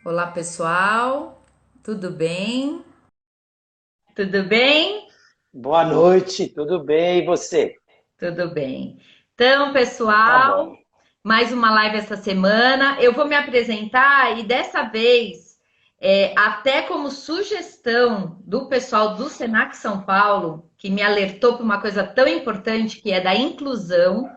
Olá, pessoal. Tudo bem? Tudo bem? Boa noite, tudo bem? E você? Tudo bem. Então, Então tá bom. pessoal, mais uma live essa semana. Eu vou me apresentar e dessa vez, até como sugestão do pessoal do Senac São Paulo, que me alertou para uma coisa tão importante que é da inclusão,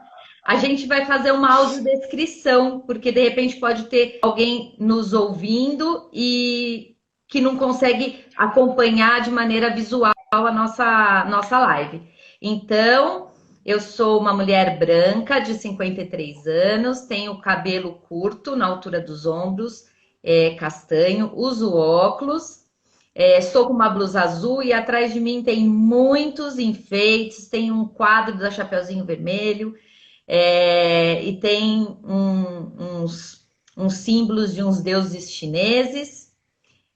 a gente vai fazer uma audiodescrição, porque de repente pode ter alguém nos ouvindo e que não consegue acompanhar de maneira visual a nossa live. Então, eu sou uma mulher branca de 53 anos, tenho cabelo curto na altura dos ombros, castanho, uso óculos, estou com uma blusa azul e atrás de mim tem muitos enfeites, tem um quadro da Chapeuzinho Vermelho, e tem uns símbolos de uns deuses chineses.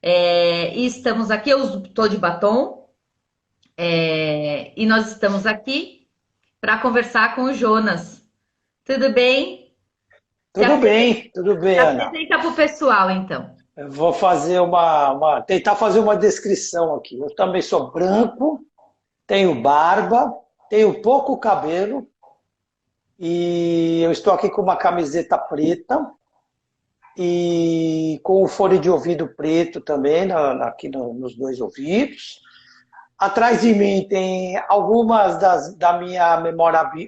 E estamos aqui, eu estou de batom, e nós estamos aqui para conversar com o Jonas. Tudo bem? Se Tudo bem, Ana. apresenta para o pessoal, então. Eu vou fazer tentar fazer uma descrição aqui. Eu também sou branco, tenho barba, tenho pouco cabelo e eu estou aqui com uma camiseta preta e com o fone de ouvido preto também, nos dois ouvidos. Atrás de mim tem algumas da minha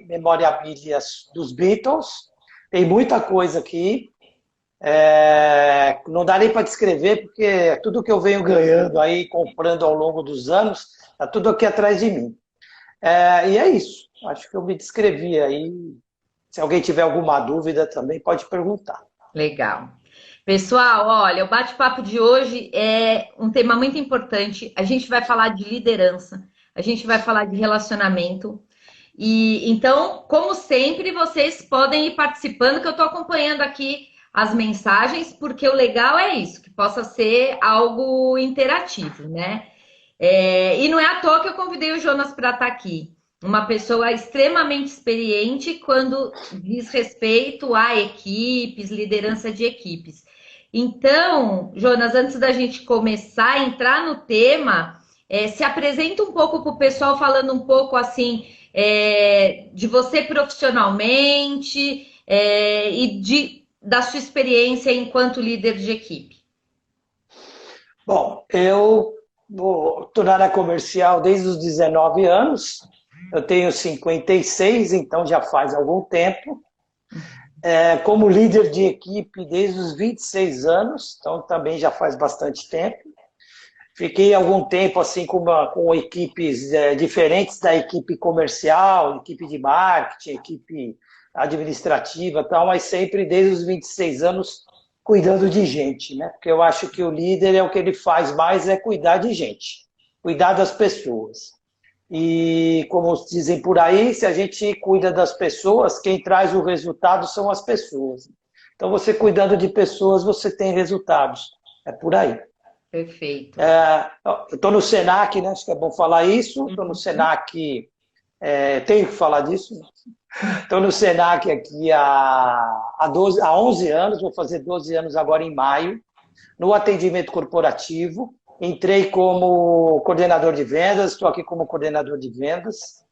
memorabilias dos Beatles. Tem muita coisa aqui. Não dá nem para descrever, porque tudo que eu venho ganhando aí, comprando ao longo dos anos, está tudo aqui atrás de mim. E é isso. Acho que eu me descrevi aí. Se alguém tiver alguma dúvida também, pode perguntar. Legal. Pessoal, olha, o bate-papo de hoje é um tema muito importante. A gente vai falar de liderança, a gente vai falar de relacionamento. E então, como sempre, vocês podem ir participando, que eu estou acompanhando aqui as mensagens, porque o legal é isso, que possa ser algo interativo, né? E não é à toa que eu convidei o Jonas para estar aqui. Uma pessoa extremamente experiente quando diz respeito a equipes, liderança de equipes. Então, Jonas, antes da gente começar a entrar no tema, se apresenta um pouco para o pessoal, falando um pouco assim de você profissionalmente da sua experiência enquanto líder de equipe. Bom, eu estou na área comercial desde os 19 anos. Eu tenho 56, então já faz algum tempo. Como líder de equipe desde os 26 anos, então também já faz bastante tempo. Fiquei algum tempo assim com equipes diferentes da equipe comercial, equipe de marketing, equipe administrativa, tal, mas sempre desde os 26 anos cuidando de gente, né? Porque eu acho que o líder é o que ele faz mais é cuidar de gente, cuidar das pessoas. E como dizem por aí, se a gente cuida das pessoas, quem traz o resultado são as pessoas. Então, você cuidando de pessoas, você tem resultados. É por aí. Perfeito. Eu estou no Senac, né? Acho que é bom falar isso. Estou no Senac, tenho que falar disso. Estou no Senac aqui há 11 anos, vou fazer 12 anos agora em maio, no atendimento corporativo. Entrei como coordenador de vendas, estou aqui como coordenador de vendas.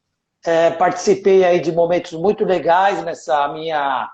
Participei aí de momentos muito legais nessa minha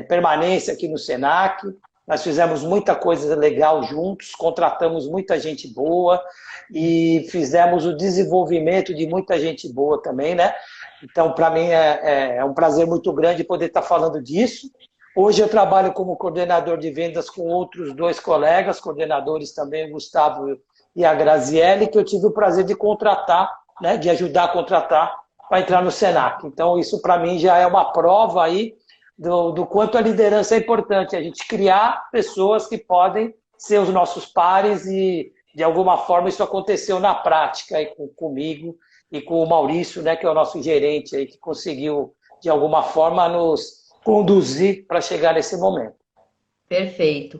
permanência aqui no Senac. Nós fizemos muita coisa legal juntos, contratamos muita gente boa e fizemos o desenvolvimento de muita gente boa também, né? Então, para mim, é um prazer muito grande poder estar falando disso. Hoje eu trabalho como coordenador de vendas com outros dois colegas, coordenadores também, o Gustavo e a Graziele, que eu tive o prazer de contratar, né, de ajudar a contratar para entrar no Senac. Então, isso para mim já é uma prova aí do quanto a liderança é importante, a gente criar pessoas que podem ser os nossos pares e, de alguma forma, isso aconteceu na prática aí comigo e com o Maurício, né, que é o nosso gerente aí, que conseguiu, de alguma forma, nos conduzir para chegar nesse momento. Perfeito.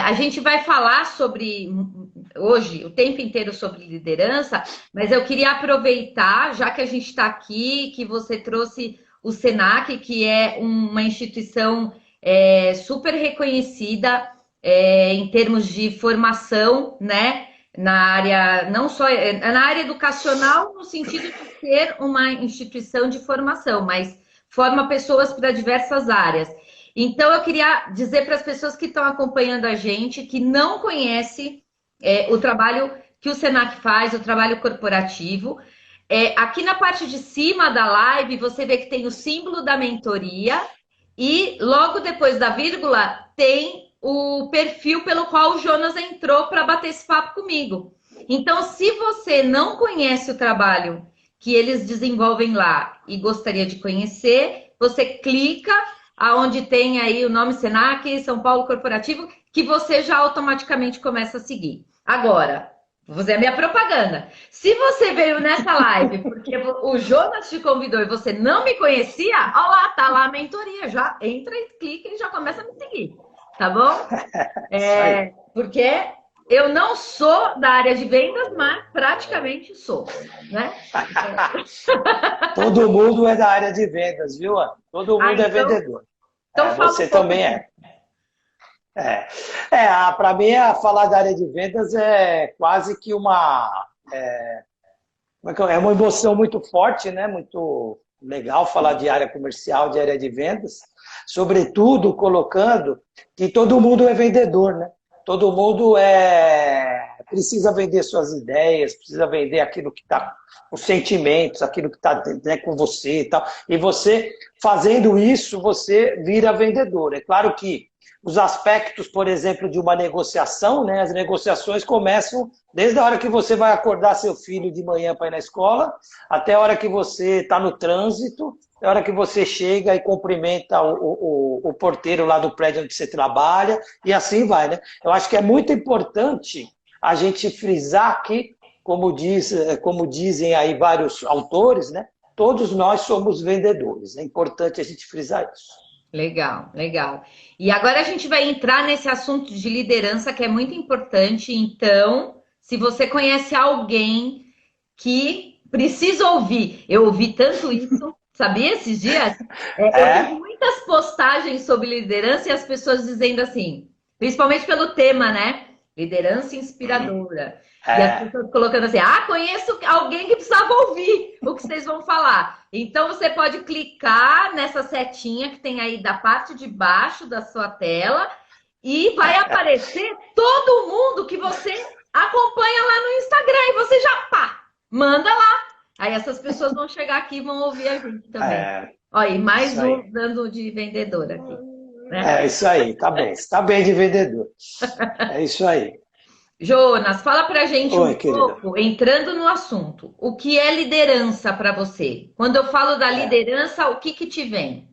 A gente vai falar sobre hoje o tempo inteiro sobre liderança, mas eu queria aproveitar, já que a gente está aqui, que você trouxe o Senac, que é uma instituição super reconhecida em termos de formação, né? Na área, não só na área educacional, no sentido de ser uma instituição de formação, mas forma pessoas para diversas áreas. Então, eu queria dizer para as pessoas que estão acompanhando a gente, que não conhece o trabalho que o Senac faz, o trabalho corporativo. Aqui na parte de cima da live, você vê que tem o símbolo da mentoria e logo depois da vírgula tem o perfil pelo qual o Jonas entrou para bater esse papo comigo. Então, se você não conhece o trabalho que eles desenvolvem lá e gostaria de conhecer, você clica aonde tem aí o nome Senac, São Paulo Corporativo, que você já automaticamente começa a seguir. Agora, vou fazer a minha propaganda. Se você veio nessa live porque o Jonas te convidou e você não me conhecia, ó lá, tá lá a mentoria. Já entra e clica e já começa a me seguir. Tá bom? Porque eu não sou da área de vendas, mas praticamente sou, né? Todo mundo é da área de vendas, viu, Ana? Todo mundo é vendedor. Então você também é. Para mim, falar da área de vendas é quase que é uma emoção muito forte, né? Muito legal falar de área comercial, de área de vendas, sobretudo colocando que todo mundo é vendedor, né? Todo mundo precisa vender suas ideias, precisa vender aquilo que está, os sentimentos, aquilo que está, né, com você e tal. E você, fazendo isso, você vira vendedor. É claro que os aspectos, por exemplo, de uma negociação, né? As negociações começam desde a hora que você vai acordar seu filho de manhã para ir na escola, até a hora que você está no trânsito, até a hora que você chega e cumprimenta o porteiro lá do prédio onde você trabalha, e assim vai, né? Eu acho que é muito importante a gente frisar que, como dizem aí vários autores, né? Todos nós somos vendedores. É importante a gente frisar isso. Legal, legal. E agora a gente vai entrar nesse assunto de liderança que é muito importante. Então, se você conhece alguém que precisa ouvir, eu ouvi tanto isso, sabia, esses dias? Eu vi muitas postagens sobre liderança e as pessoas dizendo assim, principalmente pelo tema, né? Liderança inspiradora. E as pessoas colocando assim, conheço alguém que precisava ouvir o que vocês vão falar. Então, você pode clicar nessa setinha que tem aí da parte de baixo da sua tela e vai aparecer todo mundo que você acompanha lá no Instagram. E você já, manda lá. Aí essas pessoas vão chegar aqui e vão ouvir a gente também. Olha, e mais um dando de vendedor aqui. Né? É isso aí, tá bem. Você tá bem de vendedor. É isso aí. Jonas, fala pra gente querida. pouco, entrando no assunto, o que é liderança para você? Quando eu falo da liderança, o que te vem?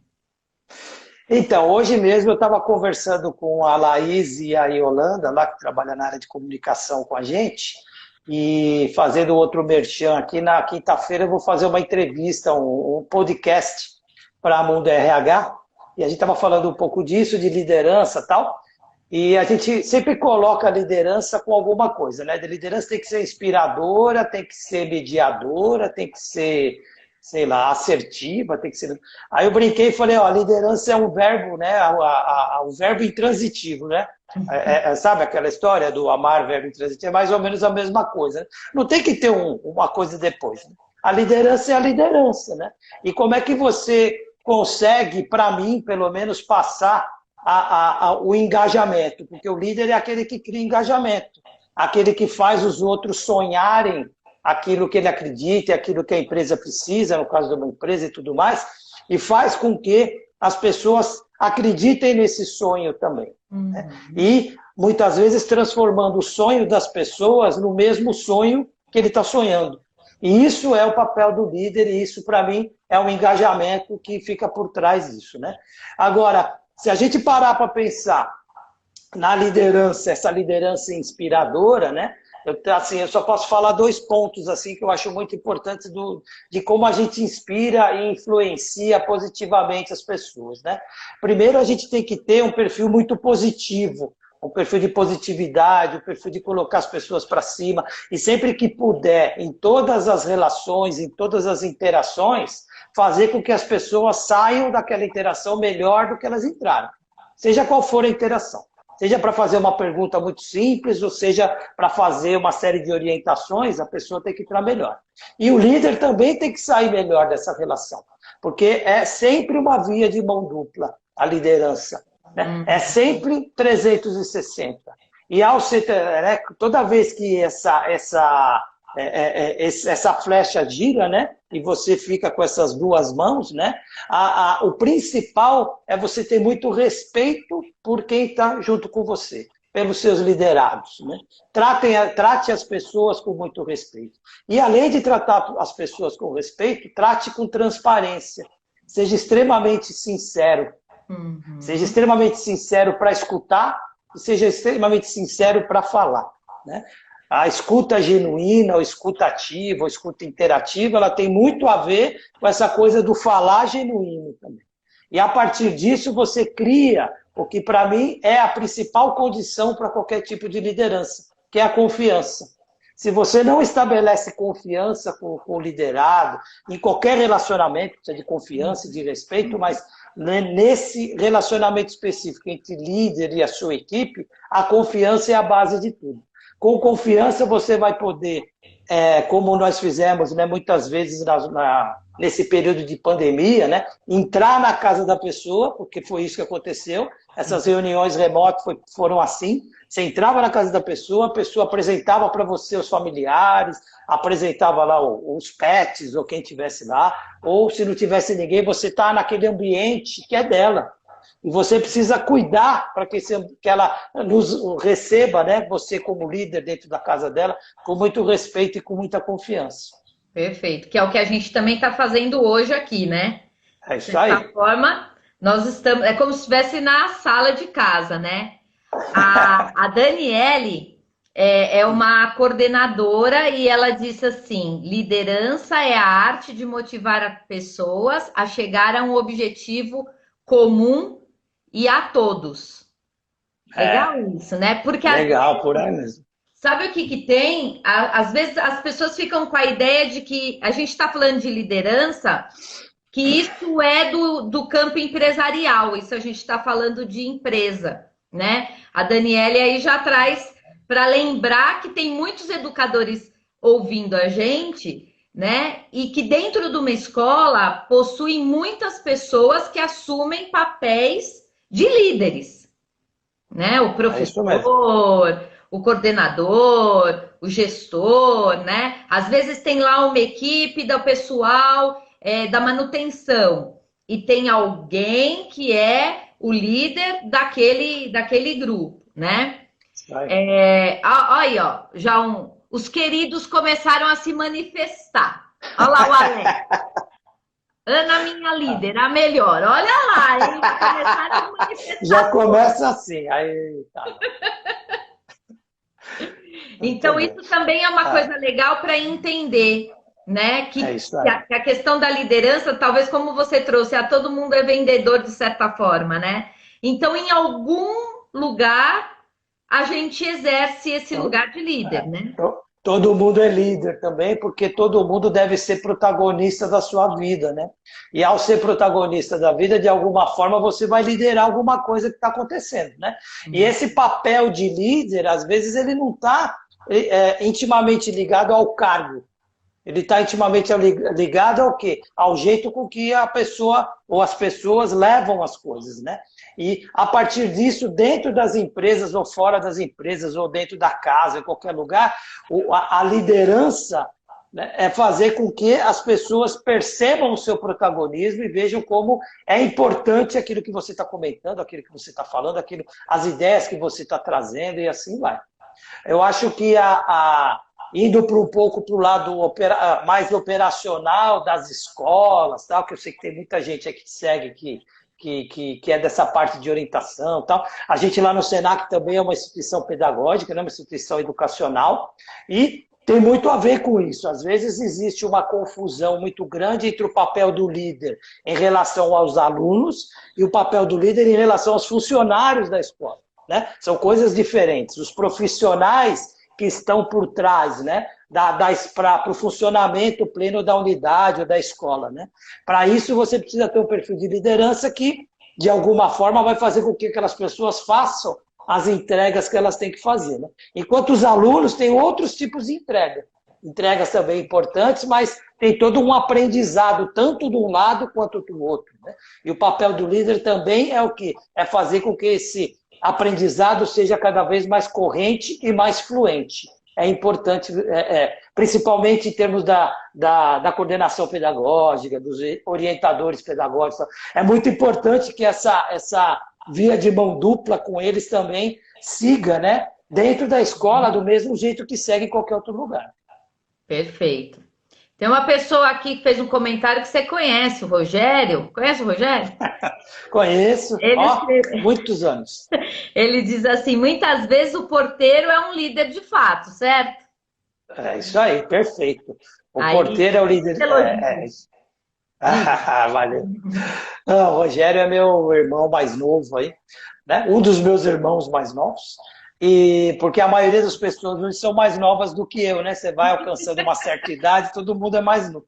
Então, hoje mesmo eu estava conversando com a Laís e a Yolanda, lá que trabalha na área de comunicação com a gente, e fazendo outro merchan aqui, na quinta-feira eu vou fazer uma entrevista, um podcast para a Mundo RH, e a gente estava falando um pouco disso, de liderança e tal, e a gente sempre coloca a liderança com alguma coisa, né? A liderança tem que ser inspiradora, tem que ser mediadora, tem que ser, sei lá, assertiva, tem que ser... Aí eu brinquei e falei, a liderança é um verbo, né? O verbo intransitivo, né? Sabe aquela história do amar, verbo intransitivo? É mais ou menos a mesma coisa. Né? Não tem que ter uma coisa depois. Né? A liderança é a liderança, né? E como é que você consegue, para mim, pelo menos, passar o engajamento, porque o líder é aquele que cria engajamento, aquele que faz os outros sonharem aquilo que ele acredita, aquilo que a empresa precisa, no caso de uma empresa e tudo mais, e faz com que as pessoas acreditem nesse sonho também. Né? E, muitas vezes, transformando o sonho das pessoas no mesmo sonho que ele está sonhando. E isso é o papel do líder, e isso, para mim, é um engajamento que fica por trás disso. Né? Agora, se a gente parar para pensar na liderança, essa liderança inspiradora, né? Eu só posso falar 2 pontos assim, que eu acho muito importantes de como a gente inspira e influencia positivamente as pessoas. Né? Primeiro, a gente tem que ter um perfil muito positivo, um perfil de positividade, um perfil de colocar as pessoas para cima, e sempre que puder, em todas as relações, em todas as interações, fazer com que as pessoas saiam daquela interação melhor do que elas entraram, seja qual for a interação. Seja para fazer uma pergunta muito simples, ou seja para fazer uma série de orientações, a pessoa tem que entrar melhor. E o líder também tem que sair melhor dessa relação, porque é sempre uma via de mão dupla, a liderança. Né? É sempre 360. E ao ser, né, toda vez que essa flecha gira, né, e você fica com essas duas mãos, né, o principal é você ter muito respeito por quem está junto com você, pelos seus liderados. Né? Trate as pessoas com muito respeito. E além de tratar as pessoas com respeito, trate com transparência. Seja extremamente sincero. Seja extremamente sincero para escutar e seja extremamente sincero para falar. Né? A escuta genuína, a escuta ativa, a escuta interativa, ela tem muito a ver com essa coisa do falar genuíno também. E a partir disso você cria o que para mim é a principal condição para qualquer tipo de liderança, que é a confiança. Se você não estabelece confiança com o liderado, em qualquer relacionamento, precisa de confiança e de respeito, mas nesse relacionamento específico entre líder e a sua equipe, a confiança é a base de tudo. Com confiança você vai poder, como nós fizemos, né, muitas vezes nesse período de pandemia, né, entrar na casa da pessoa, porque foi isso que aconteceu, essas reuniões remotas foram assim, você entrava na casa da pessoa, a pessoa apresentava para você os familiares, apresentava lá os pets, ou quem estivesse lá, ou se não tivesse ninguém, você está naquele ambiente que é dela. E você precisa cuidar para que ela nos receba, né, você como líder dentro da casa dela, com muito respeito e com muita confiança. Perfeito, que é o que a gente também está fazendo hoje aqui, né? É isso aí. De certa forma, nós estamos, é como se estivesse na sala de casa, né? A Daniele é uma coordenadora e ela disse assim: liderança é a arte de motivar as pessoas a chegar a um objetivo comum e a todos. Legal isso, né? Porque legal, por aí mesmo. sabe o que tem? Às vezes as pessoas ficam com a ideia de que a gente está falando de liderança, que isso é do campo empresarial, isso a gente está falando de empresa, né? A Daniele aí já traz para lembrar que tem muitos educadores ouvindo a gente, né? E que dentro de uma escola possuem muitas pessoas que assumem papéis de líderes, né? O professor, o coordenador, o gestor, né? Às vezes tem lá uma equipe do pessoal da manutenção e tem alguém que é o líder daquele grupo, né? Aí, ó, os queridos começaram a se manifestar. Olha lá o Alex. Ana, minha líder, a melhor. Olha lá, hein? Começaram a manifestar. Já começa assim. Aí, tá. Então, isso também é uma coisa legal para entender, né? Que a questão da liderança, talvez como você trouxe, todo mundo é vendedor de certa forma, né? Então, em algum lugar, a gente exerce esse lugar de líder, né? Todo mundo é líder também, porque todo mundo deve ser protagonista da sua vida, né? E ao ser protagonista da vida, de alguma forma, você vai liderar alguma coisa que está acontecendo, né? E esse papel de líder, às vezes, ele não está intimamente ligado ao cargo. Ele está intimamente ligado ao quê? Ao jeito com que a pessoa ou as pessoas levam as coisas, né? E a partir disso, dentro das empresas ou fora das empresas, ou dentro da casa, em qualquer lugar, a liderança, né, é fazer com que as pessoas percebam o seu protagonismo e vejam como é importante aquilo que você está comentando, aquilo que você está falando, as ideias que você está trazendo e assim vai. Eu acho que indo um pouco para o lado mais operacional das escolas, tal, que eu sei que tem muita gente aqui que segue que é dessa parte de orientação, tal. A gente lá no Senac também é uma instituição pedagógica, né, uma instituição educacional, e tem muito a ver com isso. Às vezes existe uma confusão muito grande entre o papel do líder em relação aos alunos e o papel do líder em relação aos funcionários da escola, né? São coisas diferentes. Os profissionais que estão por trás, né, para o funcionamento pleno da unidade ou da escola, né? Para isso, você precisa ter um perfil de liderança que, de alguma forma, vai fazer com que aquelas pessoas façam as entregas que elas têm que fazer, né? Enquanto os alunos têm outros tipos de entrega. Entregas também importantes, mas tem todo um aprendizado, tanto de um lado quanto do outro, né? E o papel do líder também é o quê? É fazer com que esse aprendizado seja cada vez mais corrente e mais fluente. É importante, principalmente em termos da coordenação pedagógica, dos orientadores pedagógicos. É muito importante que essa via de mão dupla com eles também siga, né, dentro da escola, do mesmo jeito que segue em qualquer outro lugar. Perfeito. Tem uma pessoa aqui que fez um comentário que você conhece, o Rogério. Conhece o Rogério? Conheço, muitos anos. Ele diz assim, muitas vezes o porteiro é um líder de fato, certo? É isso aí, perfeito. O porteiro é o líder. Valeu. Não, o Rogério é meu irmão mais novo aí, né? Um dos meus irmãos mais novos. E porque a maioria das pessoas hoje são mais novas do que eu, né? Você vai alcançando uma certa idade, todo mundo é mais novo.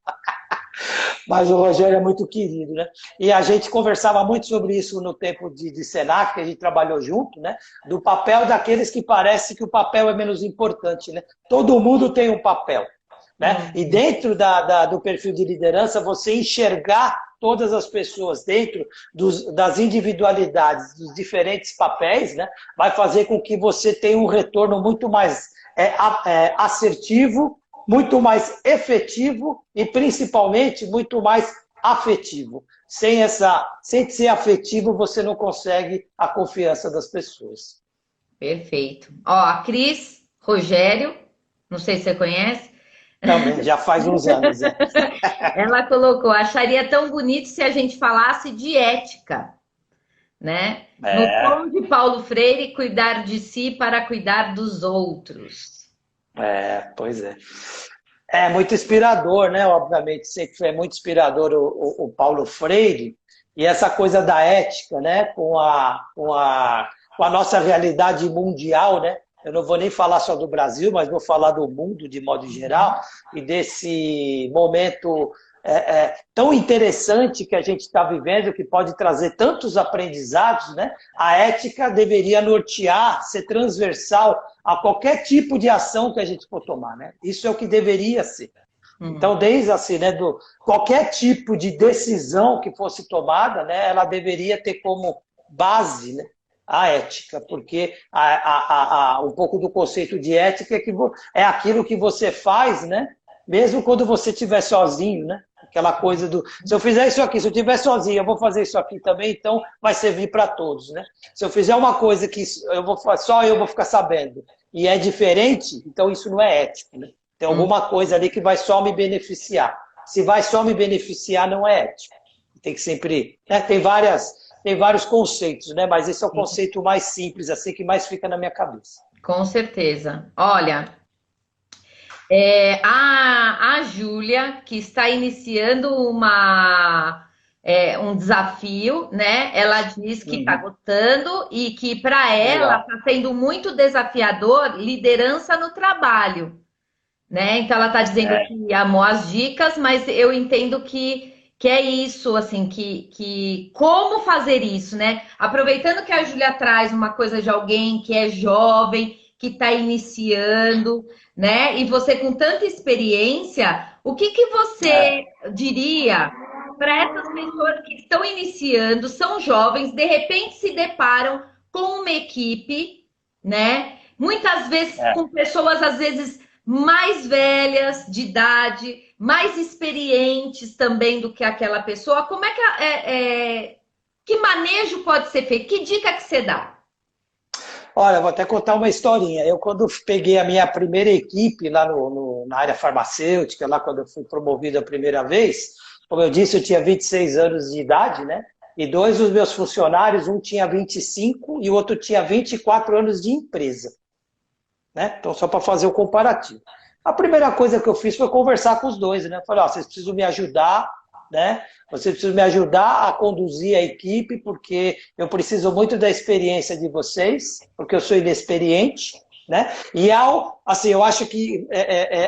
Mas o Rogério é muito querido, né? E a gente conversava muito sobre isso no tempo de Senac, que a gente trabalhou junto, né? Do papel daqueles que parece que o papel é menos importante, né? Todo mundo tem um papel, né? E dentro do perfil de liderança, você enxergar todas as pessoas dentro das individualidades, dos diferentes papéis, né? Vai fazer com que você tenha um retorno muito mais assertivo, muito mais efetivo e, principalmente, muito mais afetivo. Sem ser afetivo, você não consegue a confiança das pessoas. Perfeito. Ó, a Cris Rogério, não sei se você conhece. Também, já faz uns anos. É. Ela colocou, acharia tão bonito se a gente falasse de ética, né? No tom de Paulo Freire, cuidar de si para cuidar dos outros. Pois é. É muito inspirador, né? Obviamente, sempre é muito inspirador o Paulo Freire e essa coisa da ética, né? Com a nossa realidade mundial, né? Eu não vou nem falar só do Brasil, mas vou falar do mundo de modo geral e desse momento tão interessante que a gente está vivendo, que pode trazer tantos aprendizados, né? A ética deveria nortear, ser transversal a qualquer tipo de ação que a gente for tomar, né? Isso é o que deveria ser. Então, desde assim, né, qualquer tipo de decisão que fosse tomada, né, ela deveria ter como base, né, a ética, porque um pouco do conceito de ética é aquilo que você faz, né, mesmo quando você estiver sozinho, né? Aquela coisa se eu fizer isso aqui, se eu estiver sozinho, eu vou fazer isso aqui também, então vai servir para todos, né? Se eu fizer uma coisa que só eu vou ficar sabendo e é diferente, então isso não é ético, né? Tem alguma coisa ali que vai só me beneficiar. Se vai só me beneficiar, não é ético. Tem que sempre... Né? Tem vários conceitos, né? Mas esse é o conceito mais simples, assim, que mais fica na minha cabeça. Com certeza. Olha, a Júlia, que está iniciando um desafio, né? Ela diz que está gostando e que para ela está sendo muito desafiador liderança no trabalho, né? Então ela está dizendo que amou as dicas, mas eu entendo que é isso, assim, que como fazer isso, né? Aproveitando que a Júlia traz uma coisa de alguém que é jovem, que está iniciando, né? E você com tanta experiência, o que você diria para essas pessoas que estão iniciando, são jovens, de repente se deparam com uma equipe, né? Muitas vezes com pessoas, às vezes, mais velhas de idade, mais experientes também do que aquela pessoa. Como é que que manejo pode ser feito? Que dica que você dá? Olha, vou até contar uma historinha. Eu, quando peguei a minha primeira equipe lá na área farmacêutica, lá quando eu fui promovido a primeira vez, como eu disse, eu tinha 26 anos de idade, né? E dois dos meus funcionários, um tinha 25 e o outro tinha 24 anos de empresa. Né? Então, só para fazer o comparativo. A primeira coisa que eu fiz foi conversar com os dois, né? Eu falei, vocês precisam me ajudar, né? Vocês precisam me ajudar a conduzir a equipe, porque eu preciso muito da experiência de vocês, porque eu sou inexperiente, né? E eu acho que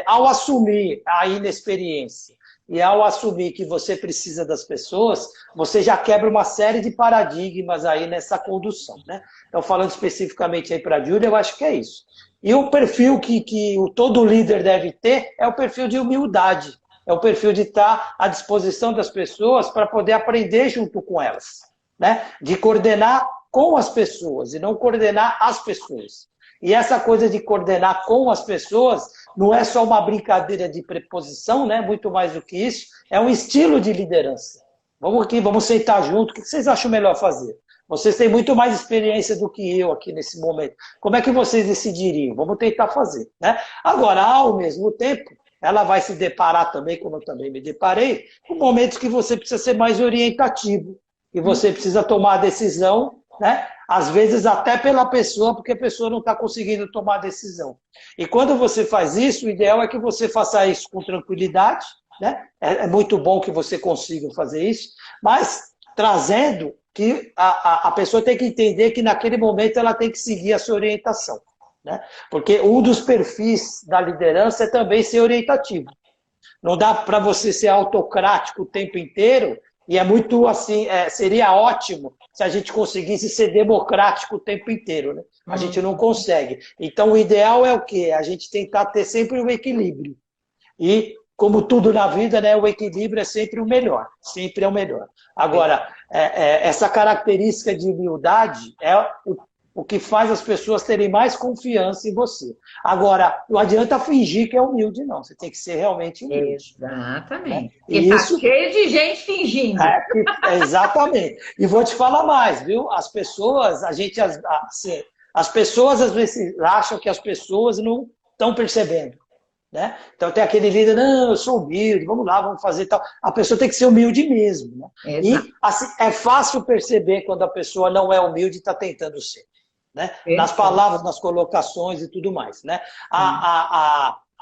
ao assumir a inexperiência E ao assumir que você precisa das pessoas, você já quebra uma série de paradigmas aí nessa condução, né? Então, falando especificamente aí para a Júlia, eu acho que é isso. E o perfil que todo líder deve ter é o perfil de humildade. É o perfil de estar à disposição das pessoas para poder aprender junto com elas, né? De coordenar com as pessoas e não coordenar as pessoas. E essa coisa de coordenar com as pessoas não é só uma brincadeira de preposição, né? Muito mais do que isso, é um estilo de liderança. Vamos aqui, vamos sentar junto, o que vocês acham melhor fazer? Vocês têm muito mais experiência do que eu aqui nesse momento. Como é que vocês decidiriam? Vamos tentar fazer, né? Agora, ao mesmo tempo, ela vai se deparar também, como eu também me deparei, com momentos que você precisa ser mais orientativo, e você precisa tomar a decisão, né? Às vezes até pela pessoa, porque a pessoa não está conseguindo tomar a decisão. E quando você faz isso, o ideal é que você faça isso com tranquilidade, né? É muito bom que você consiga fazer isso, mas trazendo que a pessoa tem que entender que naquele momento ela tem que seguir a sua orientação, né? Porque um dos perfis da liderança é também ser orientativo. Não dá para você ser autocrático o tempo inteiro, e é muito assim, seria ótimo se a gente conseguisse ser democrático o tempo inteiro, né? A gente não consegue. Então, o ideal é o quê? A gente tentar ter sempre um equilíbrio. E, como tudo na vida, né, o equilíbrio é sempre o melhor. Sempre é o melhor. Agora, essa característica de humildade é o que faz as pessoas terem mais confiança em você. Agora, não adianta fingir que é humilde, não. Você tem que ser realmente humilde. Exatamente. Né? E isso... tá cheio de gente fingindo. Exatamente. E vou te falar mais, viu? As pessoas, as pessoas às vezes acham que as pessoas não estão percebendo. Né? Então tem aquele líder, não, eu sou humilde, vamos lá, vamos fazer tal. A pessoa tem que ser humilde mesmo. Né? E assim, é fácil perceber quando a pessoa não é humilde e está tentando ser. Né? Nas palavras, nas colocações e tudo mais. Né?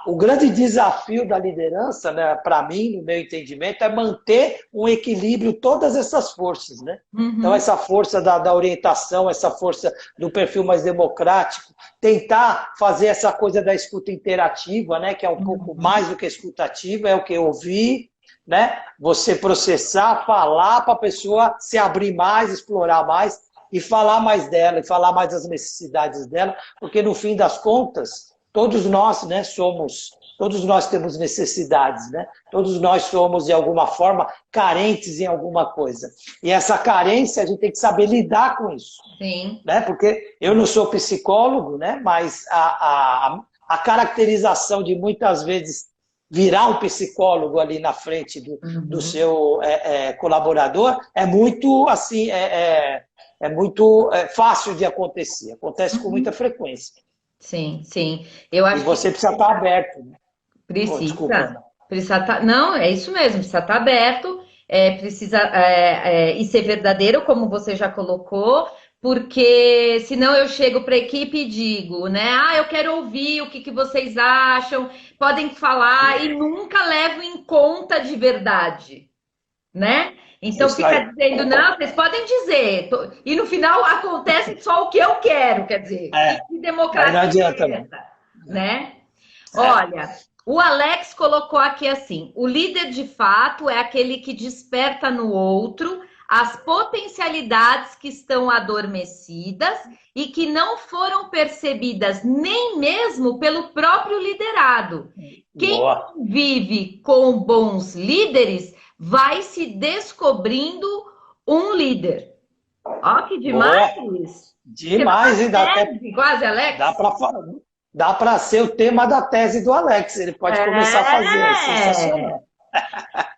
O grande desafio da liderança, né, para mim, no meu entendimento, é manter um equilíbrio, todas essas forças. Né? Então, essa força da orientação, essa força do perfil mais democrático, tentar fazer essa coisa da escuta interativa, né, que é um pouco mais do que escutativa, é o que ouvir, né? Você processar, falar para a pessoa se abrir mais, explorar mais, e falar mais dela, e falar mais das necessidades dela, porque no fim das contas, todos nós, né, todos nós temos necessidades, né? Todos nós somos, de alguma forma, carentes em alguma coisa. E essa carência, a gente tem que saber lidar com isso. Sim. Né? Porque eu não sou psicólogo, né? Mas a caracterização de muitas vezes virar um psicólogo ali na frente do seu colaborador é muito assim, é muito fácil de acontecer, acontece com muita frequência. Sim, sim. Eu acho e você precisa estar aberto. Né? Precisa. Desculpa. Precisa estar... Não, é isso mesmo, precisa estar aberto, precisa e ser verdadeiro, como você já colocou, porque senão eu chego para a equipe e digo, né? Ah, eu quero ouvir o que vocês acham, podem falar, e nunca levo em conta de verdade, né? Então Isso fica aí. dizendo, não, vocês podem dizer. E no final acontece só o que eu quero, quer dizer, que democracia não adianta, é essa, né? Olha, o Alex colocou aqui assim: o líder de fato é aquele que desperta no outro as potencialidades que estão adormecidas e que não foram percebidas nem mesmo pelo próprio liderado. Quem vive com bons líderes vai se descobrindo um líder. Ó, que demais! Demais, hein? Quase, Alex? Dá para ser o tema da tese do Alex. Ele pode começar a fazer. É sensacional.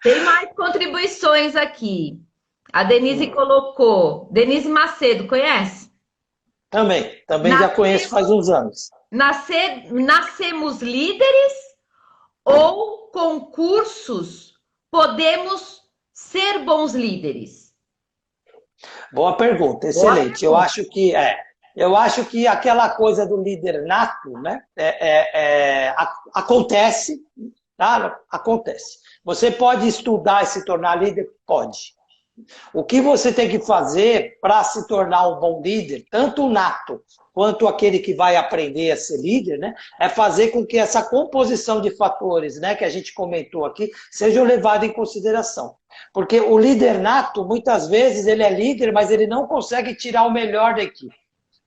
Tem mais contribuições aqui. A Denise colocou. Denise Macedo, conhece? Também já conheço faz uns anos. Nascemos líderes ou com cursos podemos ser bons líderes? Boa pergunta, excelente. Eu acho que aquela coisa do líder nato, né, acontece, tá? Acontece. Você pode estudar e se tornar líder? Pode. O que você tem que fazer para se tornar um bom líder, tanto o nato quanto aquele que vai aprender a ser líder, né, é fazer com que essa composição de fatores, né, que a gente comentou aqui, sejam levados em consideração. Porque o líder nato, muitas vezes, ele é líder, mas ele não consegue tirar o melhor da equipe.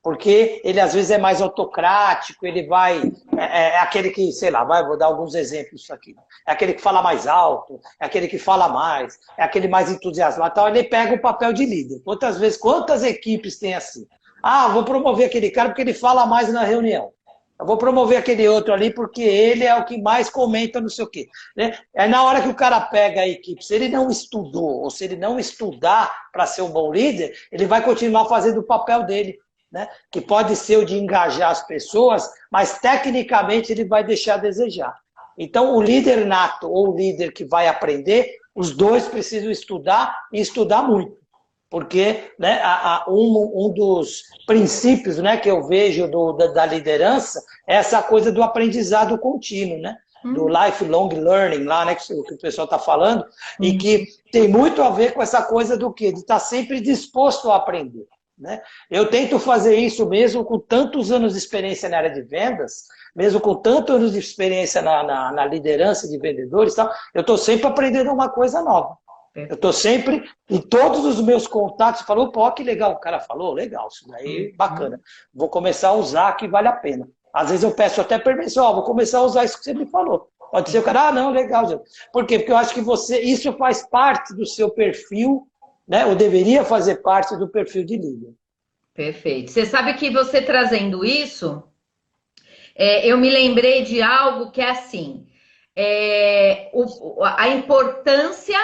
Porque ele, às vezes, é mais autocrático, ele vai... É aquele que, sei lá, vou dar alguns exemplos aqui. É aquele que fala mais alto, é aquele que fala mais, é aquele mais entusiasmado. Então, ele pega o papel de líder. Quantas equipes tem assim? Ah, vou promover aquele cara porque ele fala mais na reunião. Eu vou promover aquele outro ali porque ele é o que mais comenta não sei o quê. Né? É na hora que o cara pega a equipe, se ele não estudou ou se ele não estudar para ser um bom líder, ele vai continuar fazendo o papel dele. Né? Que pode ser o de engajar as pessoas, mas tecnicamente ele vai deixar a desejar. Então, o líder nato ou o líder que vai aprender, os dois precisam estudar e estudar muito. Porque, né, um dos princípios, né, que eu vejo da liderança é essa coisa do aprendizado contínuo, né? Do lifelong learning, lá, né, que o pessoal está falando, e que tem muito a ver com essa coisa do quê? De estar sempre disposto a aprender. Né? Eu tento fazer isso mesmo com tantos anos de experiência na área de vendas, mesmo com tantos anos de experiência na liderança de vendedores, tal, eu estou sempre aprendendo uma coisa nova. Eu estou sempre, em todos os meus contatos, falou, pô, que legal, o cara falou, legal, isso daí bacana. Vou começar a usar que vale a pena. Às vezes eu peço até permissão, vou começar a usar isso que você me falou. Pode ser o cara, não, legal. Gente. Por quê? Porque eu acho que isso faz parte do seu perfil, né? Ou deveria fazer parte do perfil de líder. Perfeito. Você sabe que você trazendo isso, eu me lembrei de algo que é assim, a importância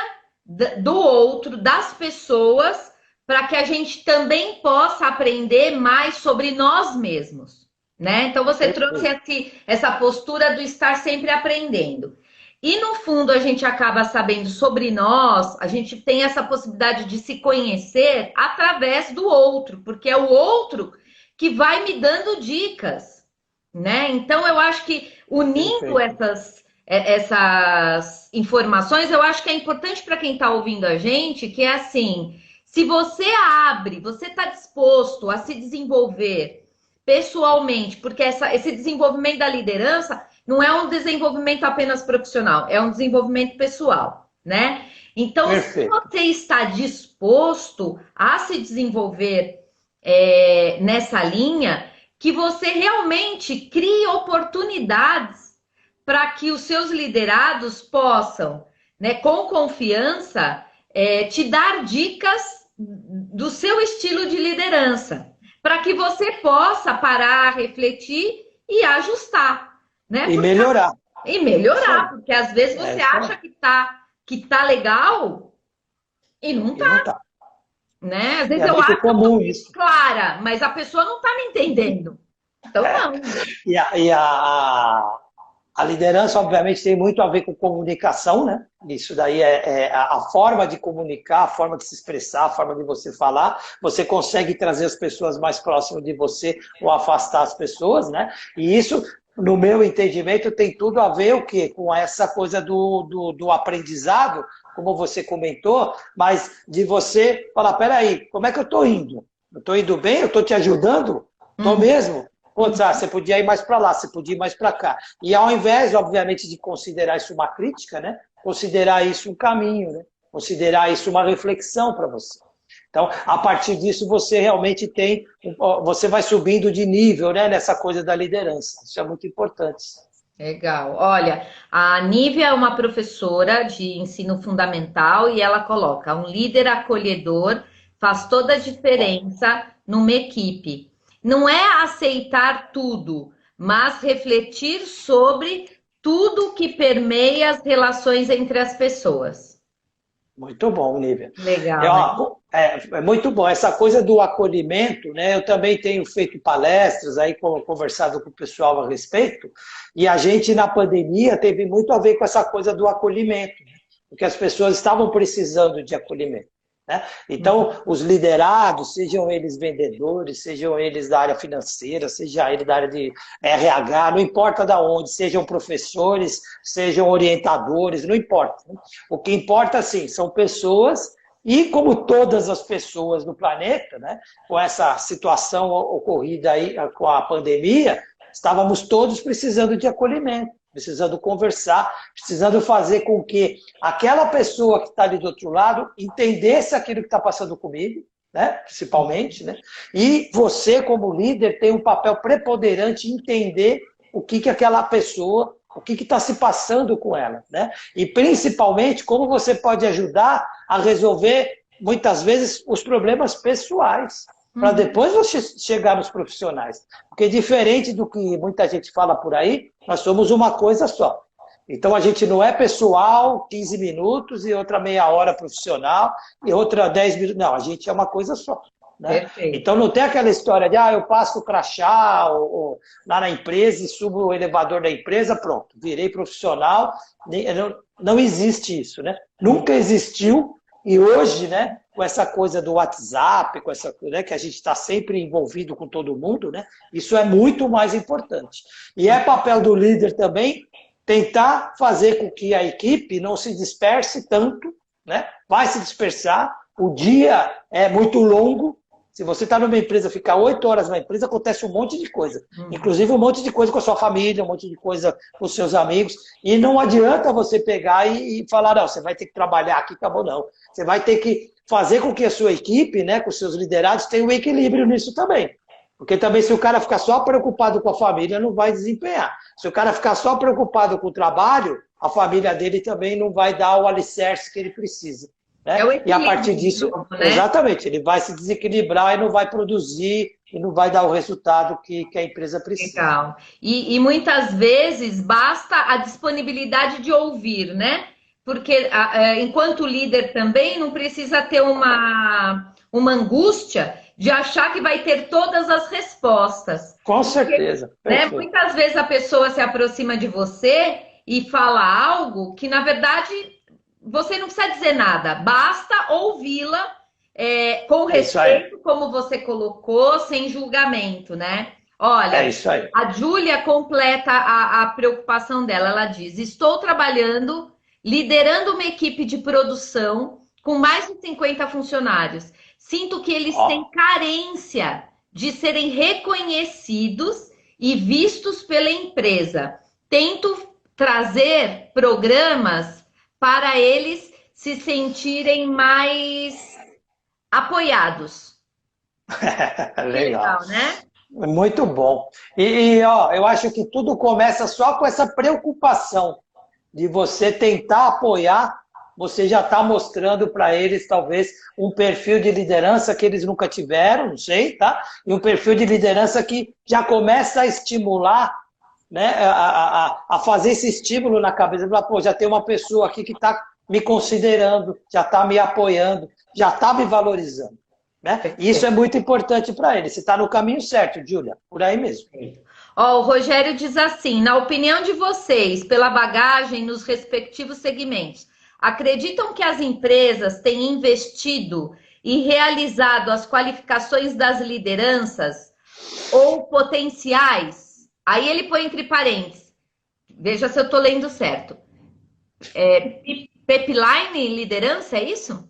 do outro, das pessoas, para que a gente também possa aprender mais sobre nós mesmos, né? Então você trouxe essa postura do estar sempre aprendendo. E no fundo a gente acaba sabendo sobre nós, a gente tem essa possibilidade de se conhecer através do outro, porque é o outro que vai me dando dicas, né? Então eu acho que unindo essas informações, eu acho que é importante para quem está ouvindo a gente, que é assim, se você você está disposto a se desenvolver pessoalmente, porque esse desenvolvimento da liderança não é um desenvolvimento apenas profissional, é um desenvolvimento pessoal, né? Então, se você está disposto a se desenvolver nessa linha, que você realmente crie oportunidades para que os seus liderados possam, né, com confiança, te dar dicas do seu estilo de liderança, para que você possa parar, refletir e ajustar. Né? E melhorar. E melhorar, porque às vezes você acha que tá legal e não tá. Não tá. Né? Às vezes eu acho que eu tô muito clara, mas a pessoa não tá me entendendo. Então, não. E a liderança, obviamente, tem muito a ver com comunicação, né? Isso daí é a forma de comunicar, a forma de se expressar, a forma de você falar. Você consegue trazer as pessoas mais próximas de você ou afastar as pessoas, né? E isso, no meu entendimento, tem tudo a ver o quê? Com essa coisa do aprendizado, como você comentou, mas de você falar, peraí, como é que eu estou indo? Eu estou indo bem? Eu estou te ajudando? Estou mesmo? Putz, você podia ir mais para lá, você podia ir mais para cá. E ao invés, obviamente, de considerar isso uma crítica, né? Considerar isso um caminho, né? Considerar isso uma reflexão para você. Então, a partir disso, você realmente você vai subindo de nível, né? Nessa coisa da liderança. Isso é muito importante. Legal. Olha, a Nívia é uma professora de ensino fundamental e ela coloca: um líder acolhedor faz toda a diferença numa equipe. Não é aceitar tudo, mas refletir sobre tudo que permeia as relações entre as pessoas. Muito bom, Nívia. Legal. É muito bom. Essa coisa do acolhimento, né? Eu também tenho feito palestras, aí conversado com o pessoal a respeito, e a gente, na pandemia, teve muito a ver com essa coisa do acolhimento, né? Porque as pessoas estavam precisando de acolhimento. Né? Então, os liderados, sejam eles vendedores, sejam eles da área financeira, seja eles da área de RH, não importa de onde, sejam professores, sejam orientadores, não importa. Né? O que importa, sim, são pessoas E como todas as pessoas no planeta, né, com essa situação ocorrida aí com a pandemia, estávamos todos precisando de acolhimento, precisando conversar, precisando fazer com que aquela pessoa que está ali do outro lado entendesse aquilo que está passando comigo, né, principalmente, né, e você, como líder, tem um papel preponderante em entender o que aquela pessoa, o que está se passando com ela, né? E principalmente como você pode ajudar a resolver, muitas vezes, os problemas pessoais, para depois você chegar nos profissionais. Porque diferente do que muita gente fala por aí, nós somos uma coisa só. Então a gente não é pessoal, 15 minutos, e outra meia hora profissional, e outra 10 minutos. Não, a gente é uma coisa só. Né? Então não tem aquela história de eu passo o crachá ou lá na empresa e subo o elevador da empresa, pronto, virei profissional. Não existe isso, né? Nunca existiu, e hoje, né, com essa coisa do WhatsApp, com essa, né, que a gente está sempre envolvido com todo mundo, né, isso é muito mais importante. E é papel do líder também tentar fazer com que a equipe não se disperse tanto, né? Vai se dispersar, o dia é muito longo. Se você está numa empresa, ficar 8 horas na empresa, acontece um monte de coisa. Inclusive um monte de coisa com a sua família, um monte de coisa com os seus amigos. E não adianta você pegar e falar, não, você vai ter que trabalhar aqui, acabou não. Você vai ter que fazer com que a sua equipe, né, com os seus liderados, tenha um equilíbrio nisso também. Porque também se o cara ficar só preocupado com a família, não vai desempenhar. Se o cara ficar só preocupado com o trabalho, a família dele também não vai dar o alicerce que ele precisa. Né? E a partir disso, né? Exatamente, ele vai se desequilibrar e não vai produzir e não vai dar o resultado que a empresa precisa. Legal. E muitas vezes basta a disponibilidade de ouvir, né? Porque enquanto líder também não precisa ter uma angústia de achar que vai ter todas as respostas. Com certeza. Porque, né, muitas vezes a pessoa se aproxima de você e fala algo que, na verdade, você não precisa dizer nada, basta ouvi-la com respeito, como você colocou, sem julgamento, né? Olha, a Júlia completa a preocupação dela, ela diz, estou trabalhando, liderando uma equipe de produção com mais de 50 funcionários. Sinto que eles têm carência de serem reconhecidos e vistos pela empresa. Tento trazer programas para eles se sentirem mais apoiados. Legal, né? Muito bom. Eu acho que tudo começa só com essa preocupação de você tentar apoiar. Você já está mostrando para eles, talvez, um perfil de liderança que eles nunca tiveram, não sei, tá? E um perfil de liderança que já começa a estimular, né, a fazer esse estímulo na cabeça. Pô, já tem uma pessoa aqui que está me considerando, já está me apoiando, já está me valorizando. Né? E isso é muito importante para ele. Você está no caminho certo, Júlia, por aí mesmo. O Rogério diz assim, na opinião de vocês, pela bagagem nos respectivos segmentos, acreditam que as empresas têm investido e realizado as qualificações das lideranças ou potenciais? Aí ele põe entre parênteses, veja se eu estou lendo certo. Pipeline liderança, é isso?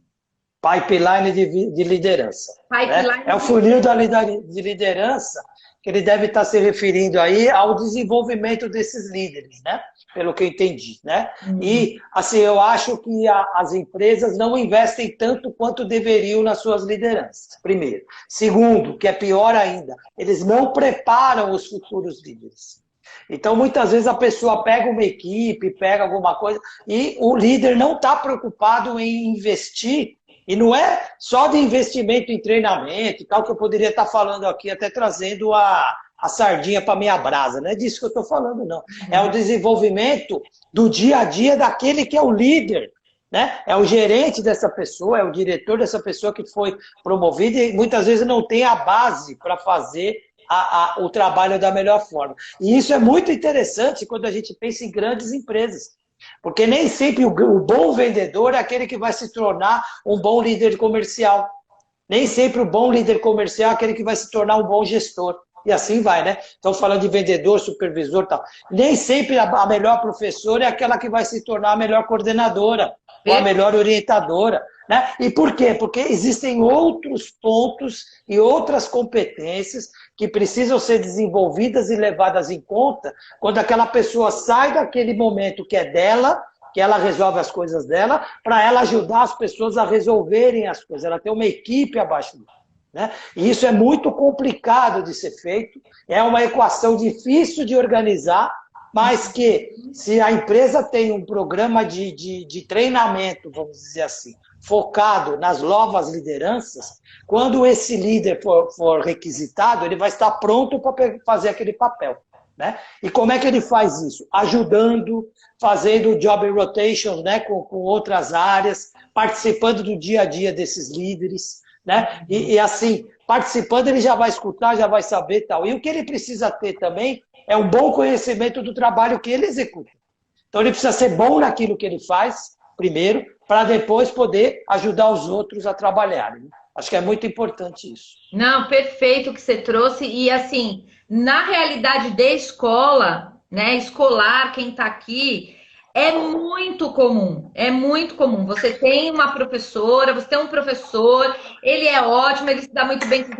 Pipeline de liderança. Pipeline, né? É o funil de liderança que ele deve estar se referindo aí ao desenvolvimento desses líderes, né? Pelo que eu entendi, né? E, assim, eu acho que as empresas não investem tanto quanto deveriam nas suas lideranças, primeiro. Segundo, que é pior ainda, eles não preparam os futuros líderes. Então, muitas vezes a pessoa pega uma equipe, pega alguma coisa, e o líder não está preocupado em investir. E não é só de investimento em treinamento e tal, que eu poderia estar falando aqui, até trazendo a sardinha para minha brasa. Não é disso que eu estou falando, não. É o desenvolvimento do dia a dia daquele que é o líder. Né? É o gerente dessa pessoa, é o diretor dessa pessoa que foi promovido e muitas vezes não tem a base para fazer o trabalho da melhor forma. E isso é muito interessante quando a gente pensa em grandes empresas. Porque nem sempre o bom vendedor é aquele que vai se tornar um bom líder comercial. Nem sempre o bom líder comercial é aquele que vai se tornar um bom gestor. E assim vai, né? Estão falando de vendedor, supervisor e tal. Nem sempre a melhor professora é aquela que vai se tornar a melhor coordenadora ou a melhor orientadora. né? E por quê? Porque existem outros pontos e outras competências que precisam ser desenvolvidas e levadas em conta quando aquela pessoa sai daquele momento que é dela, que ela resolve as coisas dela, para ela ajudar as pessoas a resolverem as coisas. Ela tem uma equipe abaixo dela, né? E isso é muito complicado de ser feito, é uma equação difícil de organizar, mas que, se a empresa tem um programa de treinamento, vamos dizer assim, focado nas novas lideranças, quando esse líder for requisitado, ele vai estar pronto para fazer aquele papel, né? E como é que ele faz isso? Ajudando, fazendo job rotation, né, com outras áreas, participando do dia a dia desses líderes, né? E assim, participando, ele já vai escutar, já vai saber e tal. E o que ele precisa ter também é um bom conhecimento do trabalho que ele executa. Então ele precisa ser bom naquilo que ele faz, primeiro, para depois poder ajudar os outros a trabalharem. Acho que é muito importante isso. Não, perfeito o que você trouxe. E assim, na realidade de escola, né, escolar, quem está aqui, é muito comum. É muito comum. Você tem uma professora, você tem um professor, ele é ótimo, ele se dá muito bem com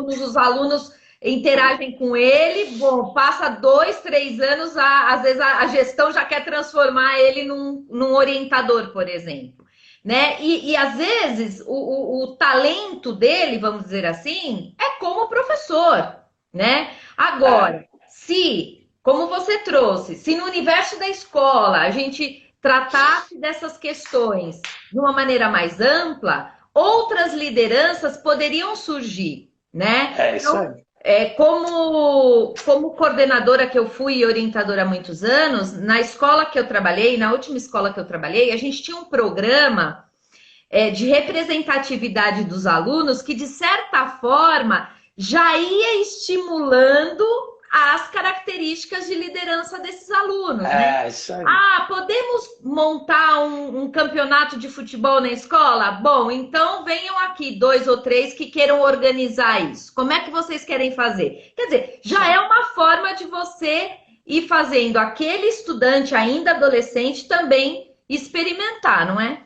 os alunos interagem com ele, bom, passa 2, 3 anos, às vezes a gestão já quer transformar ele num orientador, por exemplo. Né? E às vezes o talento dele, vamos dizer assim, é como professor, né? Agora, se, como você trouxe, se no universo da escola a gente tratasse dessas questões de uma maneira mais ampla, outras lideranças poderiam surgir, né? É isso aí. Como coordenadora que eu fui e orientadora há muitos anos, na escola que eu trabalhei, na última escola que eu trabalhei, a gente tinha um programa de representatividade dos alunos que, de certa forma, já ia estimulando as características de liderança desses alunos, né? Isso aí. Ah, podemos montar um campeonato de futebol na escola? Bom, então venham aqui 2 ou 3 que queiram organizar isso. Como é que vocês querem fazer? Quer dizer, já é uma forma de você ir fazendo aquele estudante ainda adolescente também experimentar, não é?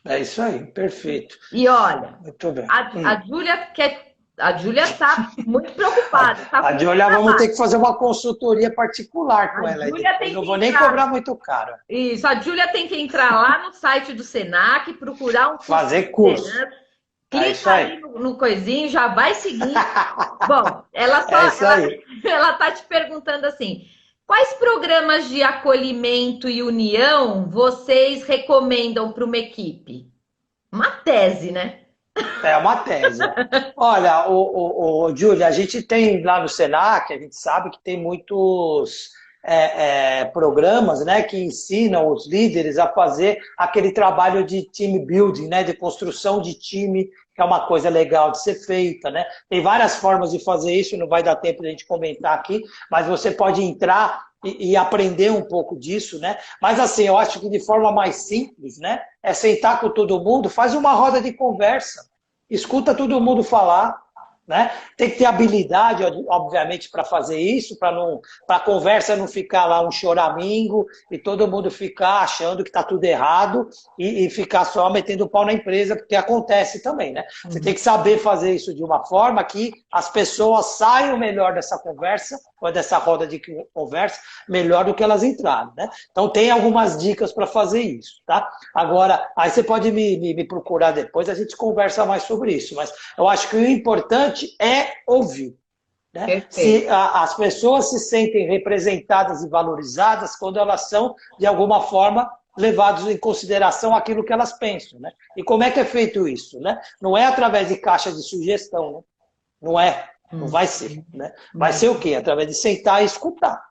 É isso aí, perfeito. E olha, muito bem. A Júlia quer. A Júlia está muito preocupada. A Júlia, vamos ter que fazer uma consultoria particular com ela. Eu não vou nem cobrar muito caro. Isso, a Júlia tem que entrar lá no site do Senac, procurar um curso. Fazer curso. Clica aí no coisinho, já vai seguir. Bom, ela está te perguntando assim: quais programas de acolhimento e união vocês recomendam para uma equipe? Uma tese, né? É uma tese. Olha, Júlia, a gente tem lá no Senac, a gente sabe que tem muitos programas, né, que ensinam os líderes a fazer aquele trabalho de team building, né, de construção de time, que é uma coisa legal de ser feita, né? Tem várias formas de fazer isso, não vai dar tempo de a gente comentar aqui, mas você pode entrar e aprender um pouco disso, né? Mas assim, eu acho que de forma mais simples, né? É sentar com todo mundo, faz uma roda de conversa, escuta todo mundo falar, né? Tem que ter habilidade, obviamente, para fazer isso, para a conversa não ficar lá um choramingo e todo mundo ficar achando que está tudo errado e ficar só metendo o pau na empresa, porque acontece também, né? Você tem que saber fazer isso de uma forma que as pessoas saiam melhor dessa conversa, ou dessa roda de conversa, melhor do que elas entraram, né? Então tem algumas dicas para fazer isso, tá? Agora, aí você pode me procurar depois, a gente conversa mais sobre isso, mas eu acho que o importante é ouvir, né? Se as pessoas se sentem representadas e valorizadas quando elas são, de alguma forma, levadas em consideração aquilo que elas pensam, né? E como é que é feito isso, né? Não é através de caixa de sugestão, né? Não é. Não vai ser, né? Vai ser o quê? Através de sentar e escutar.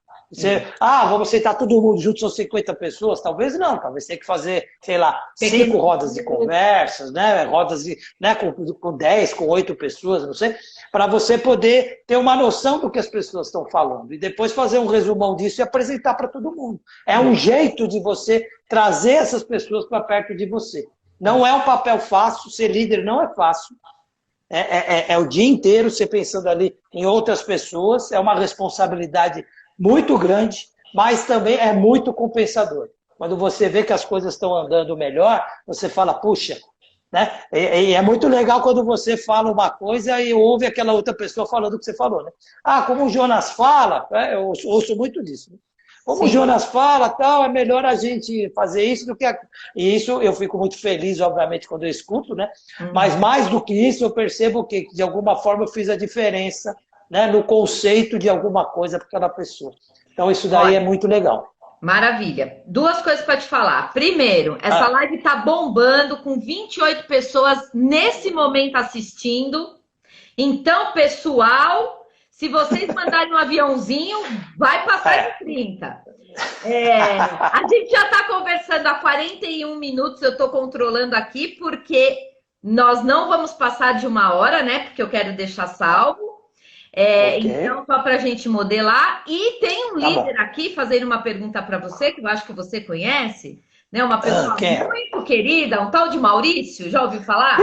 Vamos sentar todo mundo junto, são 50 pessoas? Talvez não, talvez tenha que fazer, sei lá, 5 rodas de conversas, né? Rodas de, né? com 10, com 8 pessoas, não sei, para você poder ter uma noção do que as pessoas estão falando e depois fazer um resumão disso e apresentar para todo mundo. É um jeito de você trazer essas pessoas para perto de você. Não é um papel fácil, ser líder não é fácil. É o dia inteiro você pensando ali em outras pessoas, é uma responsabilidade muito grande, mas também é muito compensador. Quando você vê que as coisas estão andando melhor, você fala, puxa, né? E é muito legal quando você fala uma coisa e ouve aquela outra pessoa falando o que você falou, né? Ah, como o Jonas fala, eu ouço muito disso, né? Como o Sim. Jonas fala, tal, é melhor a gente fazer isso do que... E isso eu fico muito feliz, obviamente, quando eu escuto, né? Mas mais do que isso, eu percebo que, de alguma forma, eu fiz a diferença, né, no conceito de alguma coisa para aquela pessoa. Então, isso daí é muito legal. Maravilha. Duas coisas para te falar. Primeiro, essa live tá bombando com 28 pessoas nesse momento assistindo. Então, pessoal, se vocês mandarem um aviãozinho, vai passar de 30. A gente já está conversando há 41 minutos, eu estou controlando aqui, porque nós não vamos passar de 1 hora, né? Porque eu quero deixar salvo. Ok. Então, só para a gente modelar. E tem um líder aqui fazendo uma pergunta para você, que eu acho que você conhece, né? Uma pessoa muito querida, um tal de Maurício, já ouviu falar?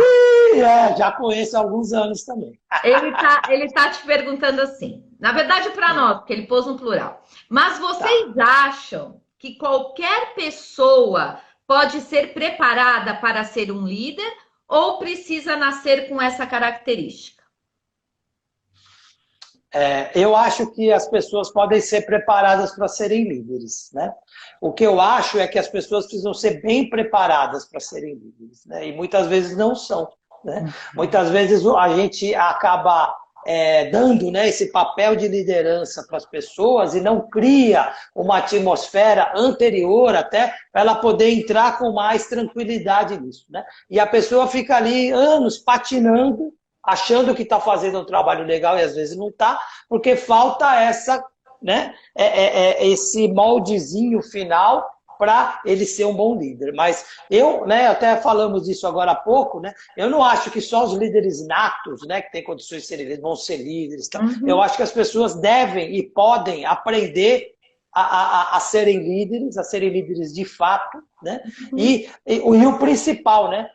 Já conheço há alguns anos também. Ele tá te perguntando assim, na verdade para nós, porque ele pôs no plural. Mas vocês acham que qualquer pessoa pode ser preparada para ser um líder ou precisa nascer com essa característica? Eu acho que as pessoas podem ser preparadas para serem líderes, né? O que eu acho é que as pessoas precisam ser bem preparadas para serem líderes, né? E muitas vezes não são, né? Muitas vezes a gente acaba dando, né, esse papel de liderança para as pessoas e não cria uma atmosfera anterior até para ela poder entrar com mais tranquilidade nisso, né? E a pessoa fica ali anos patinando, achando que está fazendo um trabalho legal e às vezes não está, porque falta essa, né, esse moldezinho final para ele ser um bom líder. Mas eu, né, até falamos disso agora há pouco, né, eu não acho que só os líderes natos, né, que têm condições de ser líderes, vão ser líderes. Tá? Eu acho que as pessoas devem e podem aprender a serem líderes de fato, né? E o principal, né?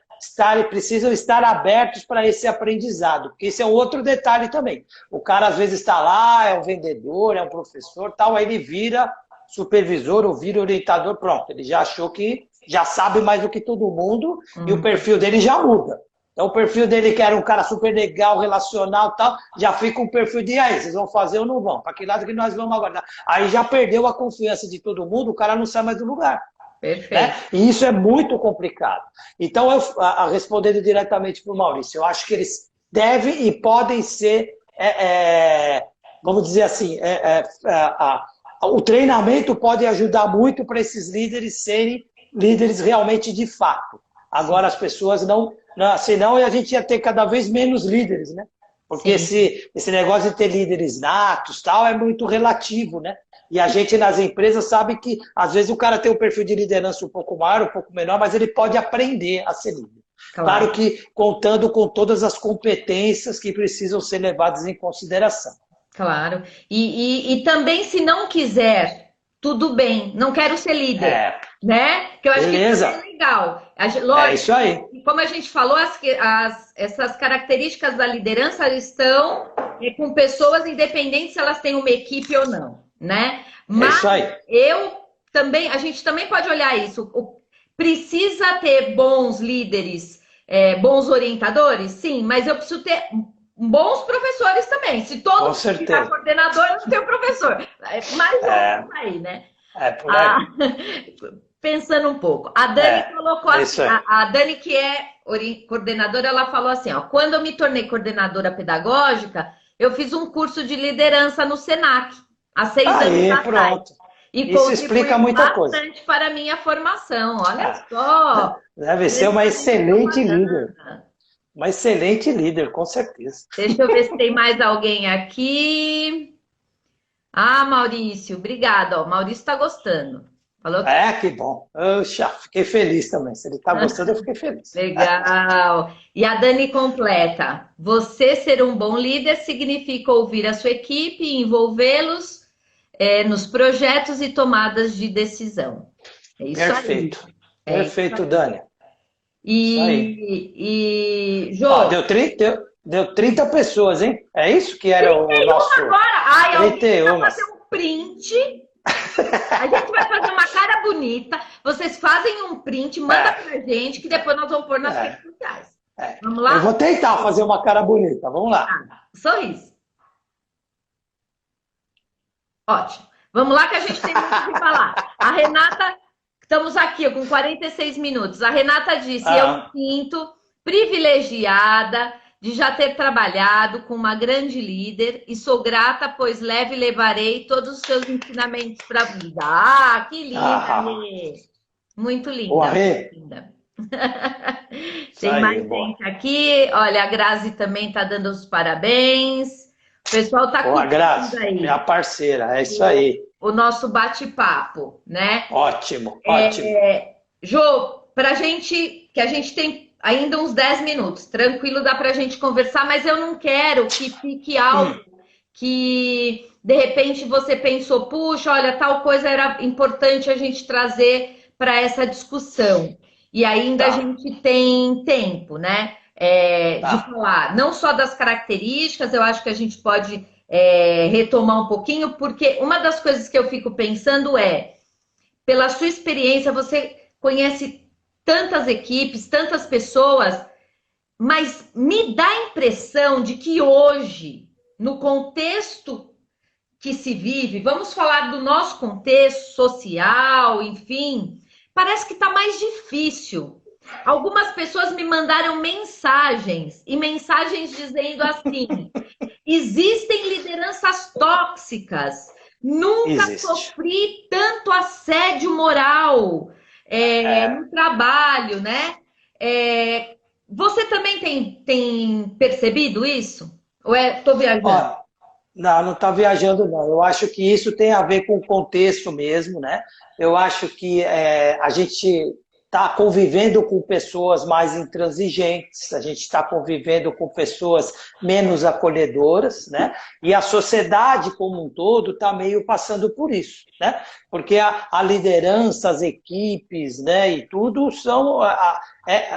Precisam estar abertos para esse aprendizado, porque esse é um outro detalhe também. O cara às vezes está lá, é um vendedor, é um professor, tal, aí ele vira supervisor ou vira orientador, pronto, ele já achou que já sabe mais do que todo mundo e o perfil dele já muda. Então o perfil dele que era um cara super legal, relacional, tal, já fica um perfil de aí, vocês vão fazer ou não vão? Para que lado que nós vamos agora? Aí já perdeu a confiança de todo mundo, o cara não sai mais do lugar. Perfeito. Né? E isso é muito complicado. Então, respondendo diretamente para o Maurício, eu acho que eles devem e podem ser, vamos dizer assim, o treinamento pode ajudar muito para esses líderes serem líderes realmente de fato. Agora, as pessoas não, senão a gente ia ter cada vez menos líderes, né? Porque esse negócio de ter líderes natos, tal, é muito relativo, né? E a gente nas empresas sabe que, às vezes, o cara tem um perfil de liderança um pouco maior, um pouco menor, mas ele pode aprender a ser líder. Claro que contando com todas as competências que precisam ser levadas em consideração. Claro. E também, se não quiser, tudo bem, não quero ser líder. Né? Que eu acho que isso é legal. Lógico, é isso aí. Como a gente falou, essas características da liderança estão com pessoas independentes se elas têm uma equipe ou não. Né? Mas isso aí. a gente também pode olhar isso. Precisa ter bons líderes, bons orientadores? Sim, mas eu preciso ter bons professores também. Se todo mundo tiver coordenador, eu não tenho professor. Mais ou menos aí, né? Por aí. Pensando um pouco. A Dani colocou assim, a Dani, que é coordenadora, ela falou assim, ó, quando eu me tornei coordenadora pedagógica, eu fiz um curso de liderança no Senac. Há 6 anos atrás. Pronto. E isso explica muita coisa. Bastante para a minha formação. Olha só. Deve ser uma excelente líder. Uma excelente líder, com certeza. Deixa eu ver se tem mais alguém aqui. Ah, Maurício, obrigada. Maurício está gostando. Falou que... que bom. Fiquei feliz também. Se ele está gostando, eu fiquei feliz. Legal. E a Dani completa. Você ser um bom líder significa ouvir a sua equipe e envolvê-los nos projetos e tomadas de decisão. É isso Perfeito. Aí. Perfeito, Dani. Jô, deu 30 pessoas, hein? É isso que era o nosso... agora. Ai, 31. Alguém fazer um print A gente vai fazer uma cara bonita, vocês fazem um print, manda pra gente, que depois nós vamos pôr nas redes sociais. Vamos lá? Eu vou tentar fazer uma cara bonita, vamos lá. Sorriso. Ótimo. Vamos lá que a gente tem muito o que falar. A Renata, estamos aqui com 46 minutos. A Renata disse, eu me sinto privilegiada de já ter trabalhado com uma grande líder e sou grata, pois levarei todos os seus ensinamentos para a vida. Ah, que linda, Rê. Muito linda. Boa, Rê. Linda. Tem mais gente aqui. Olha, a Grazi também está dando os parabéns. O pessoal está curtindo Grazi, aí. Minha parceira, é isso aí. O nosso bate-papo, né? Ótimo. Jô, pra gente, que a gente tem ainda uns 10 minutos, tranquilo, dá pra gente conversar, mas eu não quero que fique algo que, de repente, você pensou, puxa, olha, tal coisa era importante a gente trazer para essa discussão. E ainda a gente tem tempo, né? De falar não só das características, eu acho que a gente pode retomar um pouquinho, porque uma das coisas que eu fico pensando pela sua experiência, você conhece tantas equipes, tantas pessoas, mas me dá a impressão de que hoje, no contexto que se vive, vamos falar do nosso contexto social, enfim, parece que está mais difícil. Algumas pessoas me mandaram mensagens, e mensagens dizendo assim, existem lideranças tóxicas, nunca sofri tanto assédio moral no trabalho, né? Você também tem percebido isso? Ou estou viajando? Não está viajando, não. Eu acho que isso tem a ver com o contexto mesmo, né? Eu acho que a gente está convivendo com pessoas mais intransigentes, a gente está convivendo com pessoas menos acolhedoras, né? E a sociedade como um todo está meio passando por isso, né? Porque a liderança, as equipes, né, e tudo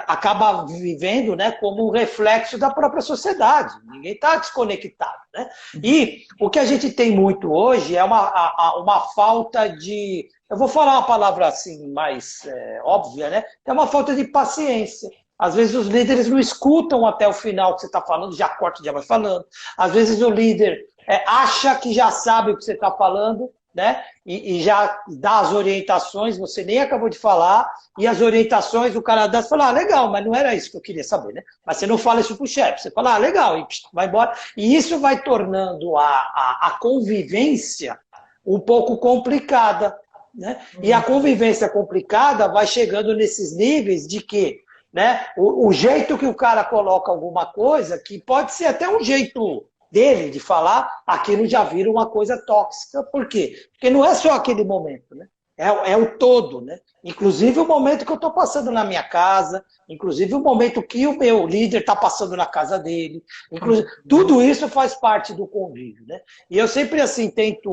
acaba vivendo, né, como um reflexo da própria sociedade. Ninguém está desconectado, né? E o que a gente tem muito hoje é uma falta de... Eu vou falar uma palavra assim mais óbvia, né? É uma falta de paciência. Às vezes os líderes não escutam até o final o que você está falando, já corta, já vai falando. Às vezes o líder acha que já sabe o que você está falando, né? E já dá as orientações, você nem acabou de falar, e as orientações o cara dá e fala, legal, mas não era isso que eu queria saber, né? Mas você não fala isso pro chefe, você fala, legal, e vai embora. E isso vai tornando a convivência um pouco complicada, né? E a convivência complicada vai chegando nesses níveis de que, né, o jeito que o cara coloca alguma coisa, que pode ser até um jeito dele de falar, aquilo já vira uma coisa tóxica. Por quê? Porque não é só aquele momento, né? É o todo, né? Inclusive o momento que eu estou passando na minha casa, inclusive o momento que o meu líder está passando na casa dele. Inclusive, tudo isso faz parte do convívio, né? E eu sempre, assim, tento,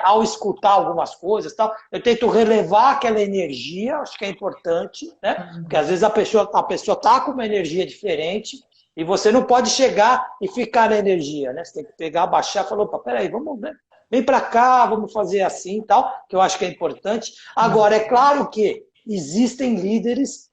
ao escutar algumas coisas, tal, eu tento relevar aquela energia, acho que é importante, né? Porque às vezes a pessoa está com uma energia diferente, e você não pode chegar e ficar na energia, né? Você tem que pegar, baixar e falar, opa, peraí, vamos ver. Vem para cá, vamos fazer assim e tal, que eu acho que é importante. Agora, é claro que existem líderes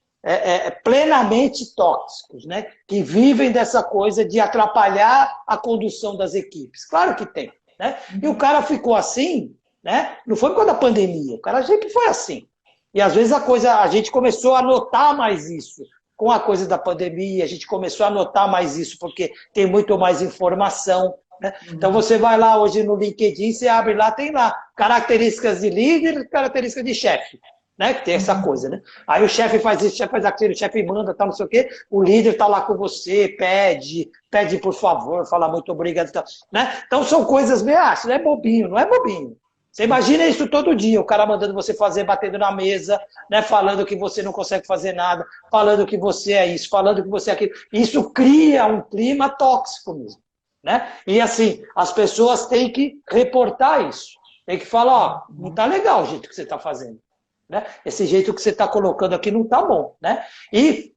plenamente tóxicos, né? Que vivem dessa coisa de atrapalhar a condução das equipes. Claro que tem, né? E o cara ficou assim, né? Não foi por causa da pandemia, o cara sempre foi assim. E às vezes a gente começou a notar mais isso. Com a coisa da pandemia, a gente começou a notar mais isso, porque tem muito mais informação, né? Então você vai lá hoje no LinkedIn, você abre lá, tem lá características de líder, características de chefe, né? Que tem essa coisa, né? Aí o chefe faz isso, o chefe faz aquilo, o chefe manda, tal, não sei o quê, o líder tá lá com você, pede por favor, fala muito obrigado, tal, né? Então são coisas meio, isso não é bobinho, não é bobinho. Você imagina isso todo dia, o cara mandando você fazer, batendo na mesa, né, falando que você não consegue fazer nada, falando que você é isso, falando que você é aquilo. Isso cria um clima tóxico mesmo, né? E assim, as pessoas têm que reportar isso. Tem que falar, não tá legal o jeito que você está fazendo, né? Esse jeito que você está colocando aqui não tá bom, né? E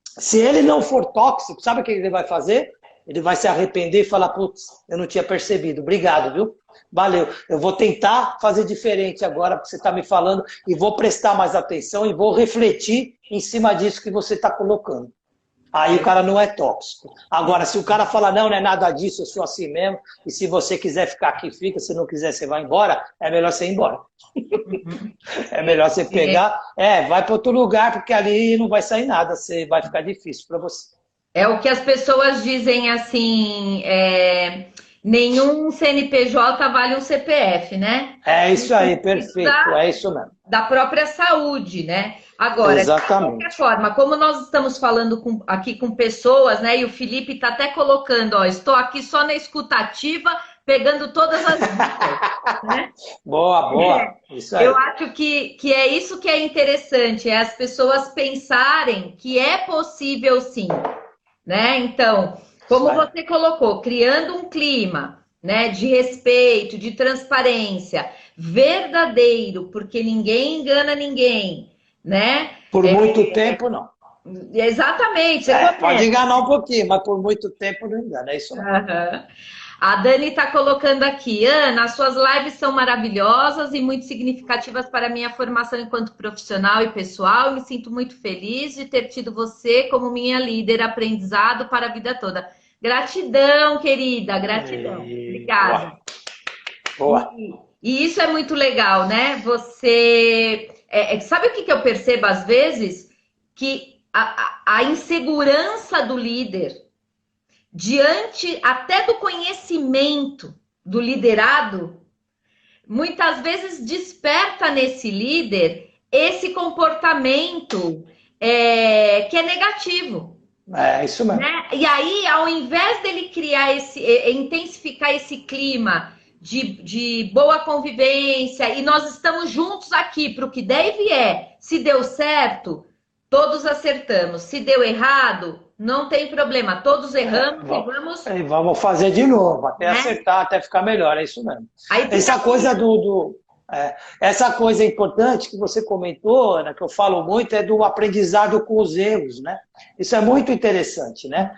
se ele não for tóxico, sabe o que ele vai fazer? ele vai se arrepender e falar, putz, eu não tinha percebido. Obrigado, viu? Valeu. Eu vou tentar fazer diferente agora, porque você está me falando, e vou prestar mais atenção e vou refletir em cima disso que você está colocando. Aí o cara não é tóxico. Agora, se o cara fala, não, não é nada disso, eu sou assim mesmo, e se você quiser ficar aqui, fica, se não quiser, você vai embora, é melhor você ir embora. É melhor você pegar, vai para outro lugar, porque ali não vai sair nada, vai ficar difícil para você. É o que as pessoas dizem assim, nenhum CNPJ vale um CPF, né? É isso aí, perfeito, é isso mesmo. Da própria saúde, né? Agora, exatamente. De qualquer forma, como nós estamos falando aqui com pessoas, né? E o Felipe está até colocando, ó, estou aqui só na escutativa, pegando todas as dicas, né? Boa. Isso aí. Eu acho que é isso que é interessante, é as pessoas pensarem que é possível sim, né? Então, como você colocou, criando um clima, né, de respeito, de transparência, verdadeiro, porque ninguém engana ninguém, né? Por muito tempo, não. Exatamente. Pode enganar um pouquinho, mas por muito tempo não engana, é isso mesmo. Uhum. A Dani está colocando aqui, Ana, as suas lives são maravilhosas e muito significativas para a minha formação enquanto profissional e pessoal. Me sinto muito feliz de ter tido você como minha líder, aprendizado para a vida toda. Gratidão, querida, gratidão. Obrigada. Boa. E isso é muito legal, né? Você... sabe o que eu percebo às vezes? Que a insegurança do líder, diante até do conhecimento do liderado, muitas vezes desperta nesse líder esse comportamento que é negativo. É isso mesmo. Né? E aí, ao invés dele criar intensificar esse clima de boa convivência, e nós estamos juntos aqui para o que der e vier, se deu certo, todos acertamos. Se deu errado, não tem problema, todos erramos e vamos fazer de novo, até acertar, até ficar melhor, é isso mesmo. Essa coisa importante que você comentou, Ana, que eu falo muito, é do aprendizado com os erros, né? Isso é muito interessante, né?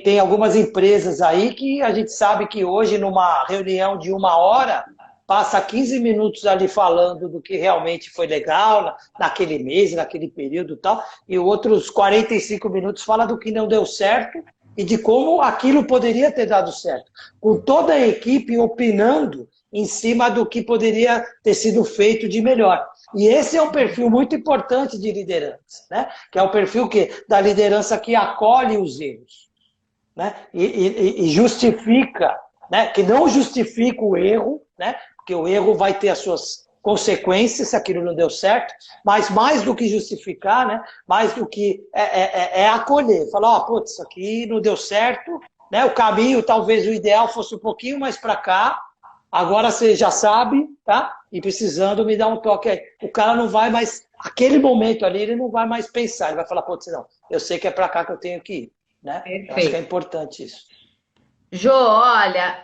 Tem algumas empresas aí que a gente sabe que hoje, numa reunião de 1 hora, passa 15 minutos ali falando do que realmente foi legal naquele mês, naquele período e tal, e outros 45 minutos fala do que não deu certo e de como aquilo poderia ter dado certo. Com toda a equipe opinando em cima do que poderia ter sido feito de melhor. E esse é um perfil muito importante de liderança, né? Que é o perfil da liderança que acolhe os erros, né? E justifica, né? Que não justifica o erro, né? Porque o erro vai ter as suas consequências se aquilo não deu certo, mas mais do que justificar, né? Mais do que acolher, falar, putz, isso aqui não deu certo, né? O caminho, talvez o ideal fosse um pouquinho mais para cá, agora você já sabe, tá? E precisando me dar um toque aí. O cara não vai mais, aquele momento ali, ele não vai mais pensar, ele vai falar, putz, não, eu sei que é para cá que eu tenho que ir, né? Eu acho que é importante isso. Jô, olha,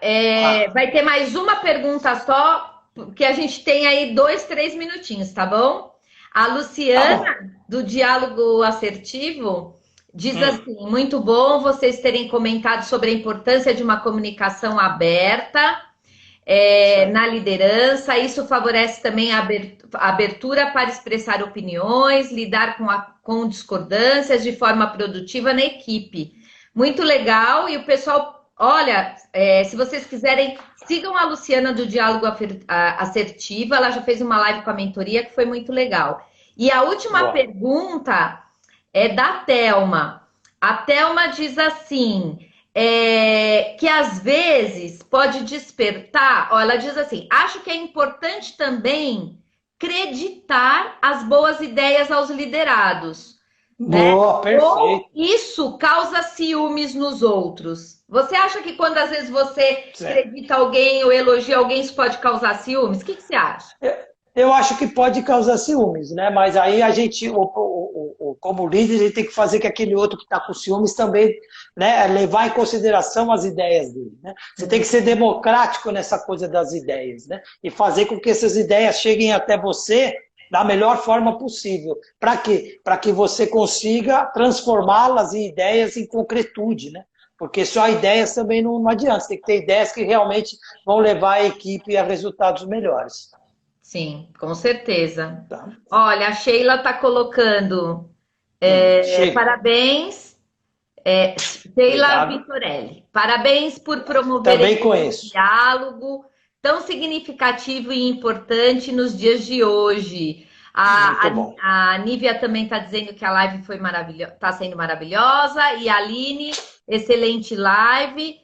vai ter mais uma pergunta só, porque a gente tem aí 2, 3 minutinhos, tá bom? A Luciana, do Diálogo Assertivo, diz assim, muito bom vocês terem comentado sobre a importância de uma comunicação aberta na liderança. Isso favorece também a abertura para expressar opiniões, lidar com discordâncias de forma produtiva na equipe. Muito legal, e o pessoal... Olha, se vocês quiserem, sigam a Luciana do Diálogo Assertivo, ela já fez uma live com a mentoria que foi muito legal. E a última pergunta é da Thelma. A Thelma diz assim, que às vezes pode despertar, ela diz assim, acho que é importante também creditar as boas ideias aos liderados. Boa, perfeito. Ou isso causa ciúmes nos outros. Você acha que quando às vezes você acredita alguém ou elogia alguém, isso pode causar ciúmes? O que você acha? Eu acho que pode causar ciúmes, né? Mas aí a gente, como líder, a gente tem que fazer que aquele outro que está com ciúmes também, né, levar em consideração as ideias dele, né? Você tem que ser democrático nessa coisa das ideias, né? E fazer com que essas ideias cheguem até você da melhor forma possível. Para quê? Para que você consiga transformá-las em ideias em concretude, né? Porque só ideias também não adianta. Você tem que ter ideias que realmente vão levar a equipe a resultados melhores. Sim, com certeza. Tá? Olha, a Sheila está colocando Chega. parabéns, Sheila Obrigado. Vitorelli. Parabéns por promover Também esse conheço. diálogo tão significativo e importante nos dias de hoje. A, Muito a, bom. a Nívia também está dizendo que a live foi maravilhosa, está sendo maravilhosa. E a Aline, excelente live.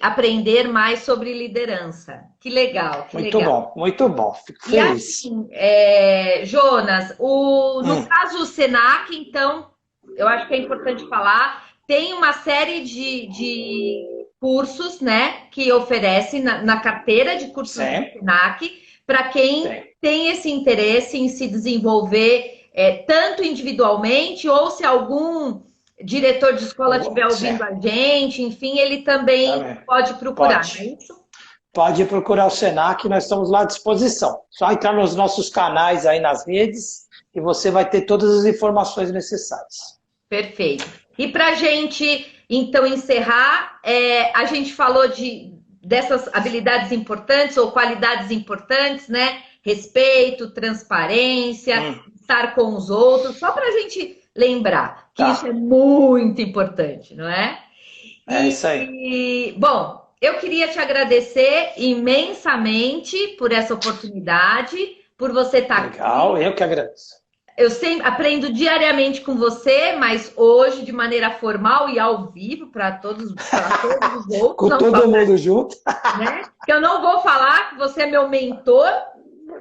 Aprender mais sobre liderança. Que legal, que Muito legal. bom, muito bom. Fico E feliz. assim, Jonas, no caso do Senac, então, eu acho que é importante falar, tem uma série de cursos, né, que oferece na carteira de cursos do Sim, Senac, para quem sim. tem esse interesse em se desenvolver tanto individualmente, ou se algum diretor de escola estiver Sim, ouvindo a gente, enfim, ele também tá bem. pode procurar, não é Pode. isso? Pode procurar o Senac, nós estamos lá à disposição. Só entrar nos nossos canais aí nas redes e você vai ter todas as informações necessárias. Perfeito. E para a gente, então, encerrar, a gente falou dessas habilidades importantes ou qualidades importantes, né? Respeito, transparência, estar com os outros, só para a gente lembrar que isso é Tá, muito importante, não é? é isso aí. Bom, eu queria te agradecer imensamente por essa oportunidade, por você estar aqui. Legal, eu que agradeço. Eu sempre aprendo diariamente com você, mas hoje de maneira formal e ao vivo para todos os outros, Com não todo só, mundo junto. né? Que eu não vou falar que você é meu mentor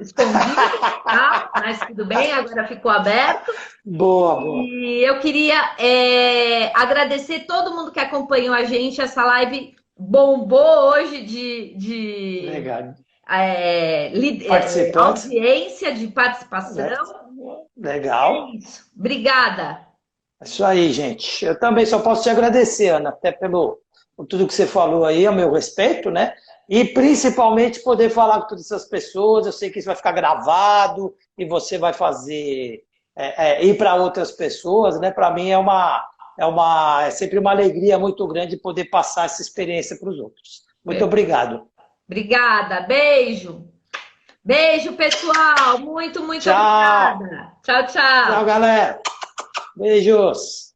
escondido, tá? Mas tudo bem, agora ficou aberto. Boa, boa. E eu queria agradecer todo mundo que acompanhou a gente. Essa live bombou hoje de Legal. Participantes. audiência, de Né? participação. É Legal. isso. Obrigada. É isso aí, gente. Eu também só posso te agradecer, Ana, até por tudo que você falou aí, a meu respeito, né? E principalmente poder falar com todas essas pessoas. Eu sei que isso vai ficar gravado e você vai fazer ir para outras pessoas, né? Para mim é sempre uma alegria muito grande poder passar essa experiência para os outros. Muito obrigado. Obrigada. Beijo. Beijo, pessoal. Muito, muito Tchau. obrigada. Tchau, Tchau, tchau. galera. Beijos.